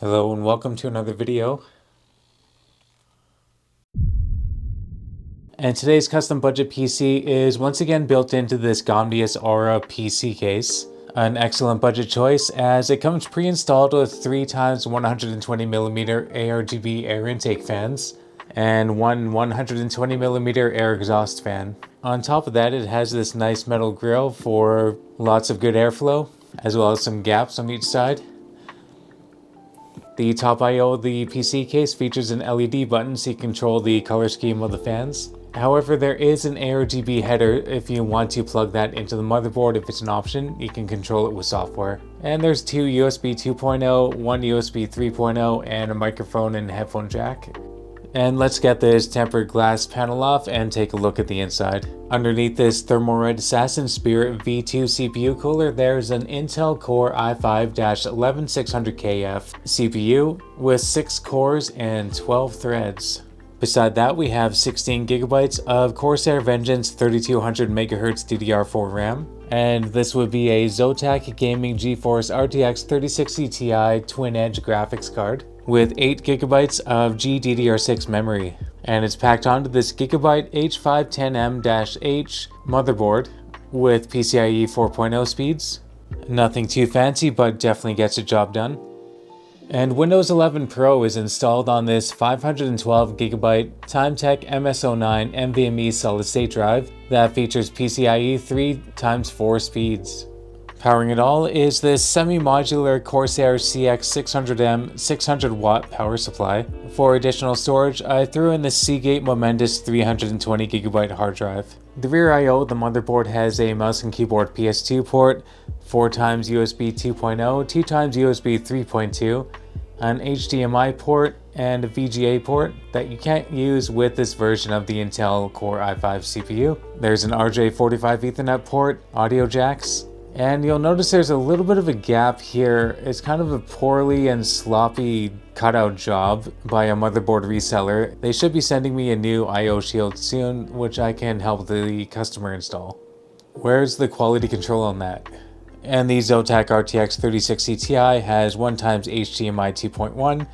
Hello and welcome to another video. And today's custom budget PC is once again built into this Gamdias Aura PC case. An excellent budget choice as it comes pre-installed with 3x 120mm ARGB air intake fans and one 120mm air exhaust fan. On top of that, it has this nice metal grille for lots of good airflow, as well as some gaps on each side. The top I/O of the PC case features an LED button so you can control the color scheme of the fans. However, there is an ARGB header if you want to plug that into the motherboard. If it's an option, you can control it with software. And there's two USB 2.0, one USB 3.0, and a microphone and headphone jack. And let's get this tempered glass panel off and take a look at the inside. Underneath this Thermalright Assassin Spirit V2 CPU cooler, there's an Intel Core i5-11600KF CPU with 6 cores and 12 threads. Beside that, we have 16 GB of Corsair Vengeance 3200MHz DDR4 RAM. And this would be a Zotac Gaming GeForce RTX 3060 Ti twin-edge graphics card with 8 GB of GDDR6 memory. And it's packed onto this Gigabyte H5-11600H motherboard with PCIe 4.0 speeds. Nothing too fancy, but definitely gets the job done. And Windows 11 Pro is installed on this 512GB Timetec MS09 NVMe solid-state drive that features PCIe 3x4 speeds. Powering it all is this semi-modular Corsair CX600M 600-watt power supply. For additional storage, I threw in the Seagate Momentous 320GB hard drive. The rear I/O of the motherboard has a mouse and keyboard PS2 port, 4x USB 2.0, 2x USB 3.2, an HDMI port, and a VGA port that you can't use with this version of the Intel Core i5 CPU. There's an RJ45 Ethernet port, audio jacks, and you'll notice there's a little bit of a gap here. It's kind of a poorly and sloppy cutout job by a motherboard reseller. They should be sending me a new I/O shield soon, which I can help the customer install. Where's the quality control on that? And the Zotac RTX 3060 Ti has 1x HDMI 2.1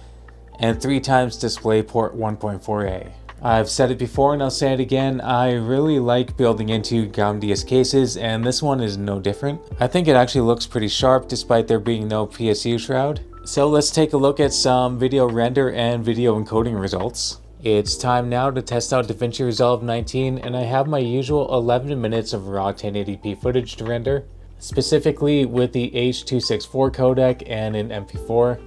and 3x DisplayPort 1.4a. I've said it before and I'll say it again, I really like building into Gamdias cases, and this one is no different. I think it actually looks pretty sharp despite there being no PSU shroud. So let's take a look at some video render and video encoding results. It's time now to test out DaVinci Resolve 19, and I have my usual 11 minutes of raw 1080p footage to render, specifically with the H.264 codec and an MP4.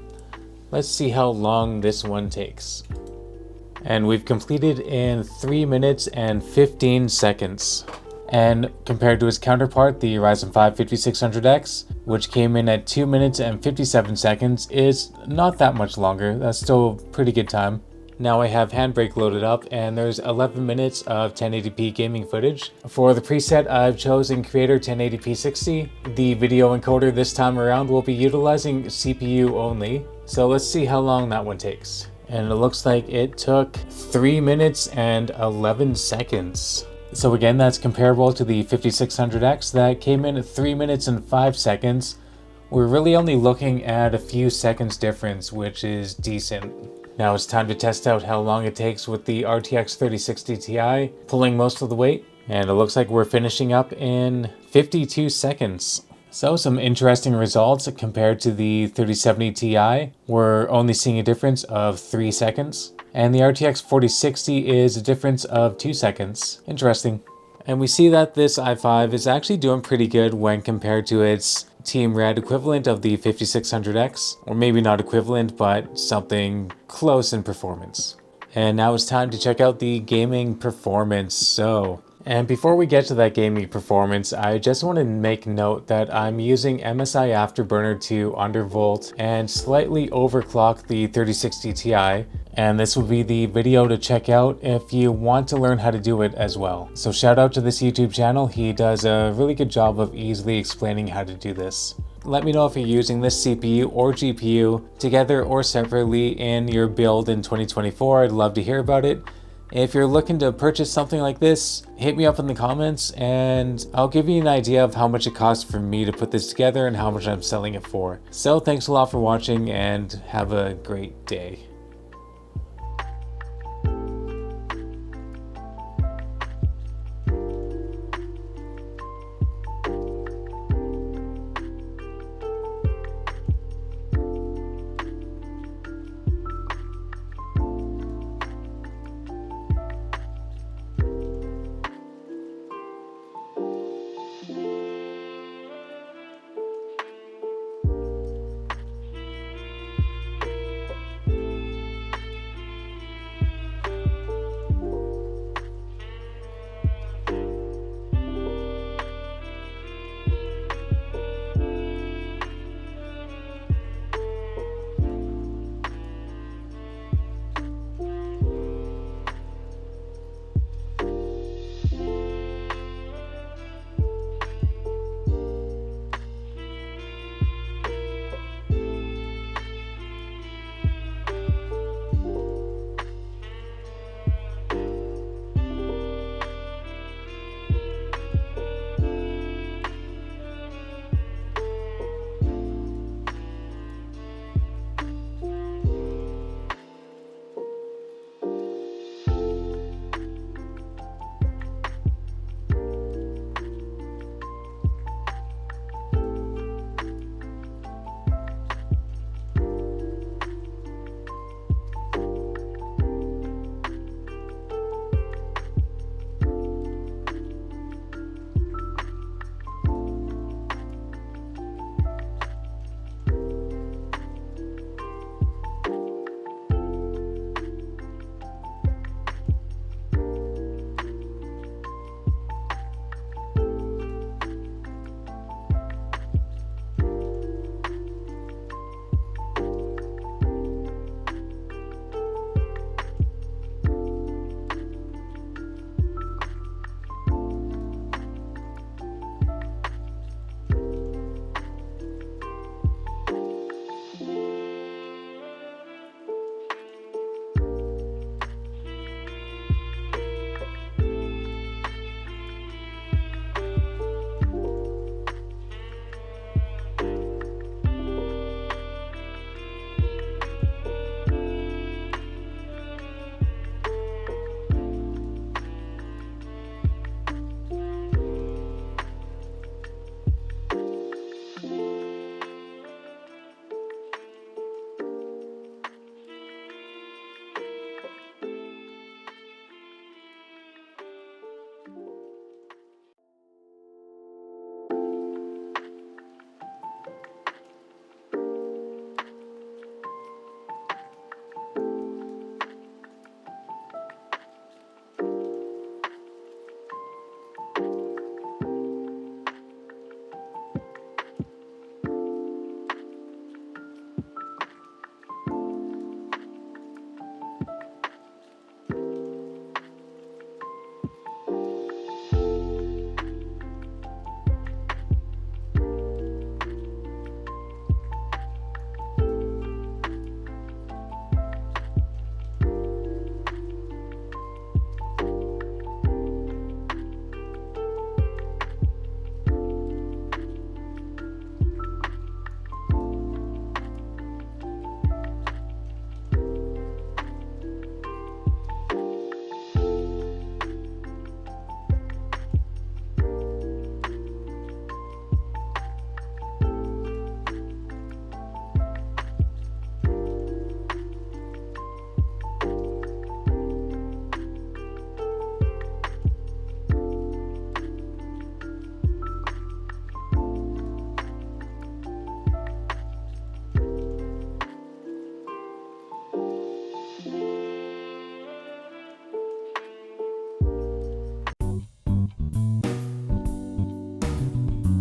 Let's see how long this one takes. And we've completed in 3 minutes and 15 seconds. And compared to its counterpart, the Ryzen 5 5600X, which came in at 2 minutes and 57 seconds, is not that much longer. That's still a pretty good time. Now I have Handbrake loaded up, and there's 11 minutes of 1080p gaming footage. For the preset, I've chosen Creator 1080p 60. The video encoder this time around will be utilizing CPU only. So let's see how long that one takes. And it looks like it took 3 minutes and 11 seconds. So again, that's comparable to the 5600X that came in at 3 minutes and 5 seconds. We're really only looking at a few seconds difference, which is decent. Now it's time to test out how long it takes with the RTX 3060 Ti, pulling most of the weight. And it looks like we're finishing up in 52 seconds. So some interesting results compared to the 3070 Ti. We're only seeing a difference of 3 seconds. And the RTX 4060 is a difference of 2 seconds. Interesting. And we see that this i5 is actually doing pretty good when compared to its Team Red equivalent of the 5600X. Or maybe not equivalent, but something close in performance. And now it's time to check out the gaming performance. And before we get to that gaming performance, I just want to make note that I'm using MSI Afterburner to undervolt and slightly overclock the 3060 Ti, and this will be the video to check out if you want to learn how to do it as well. So shout out to this YouTube channel, he does a really good job of easily explaining how to do this. Let me know if you're using this CPU or GPU together or separately in your build in 2024, I'd love to hear about it. If you're looking to purchase something like this, hit me up in the comments and I'll give you an idea of how much it costs for me to put this together and how much I'm selling it for. So thanks a lot for watching and have a great day.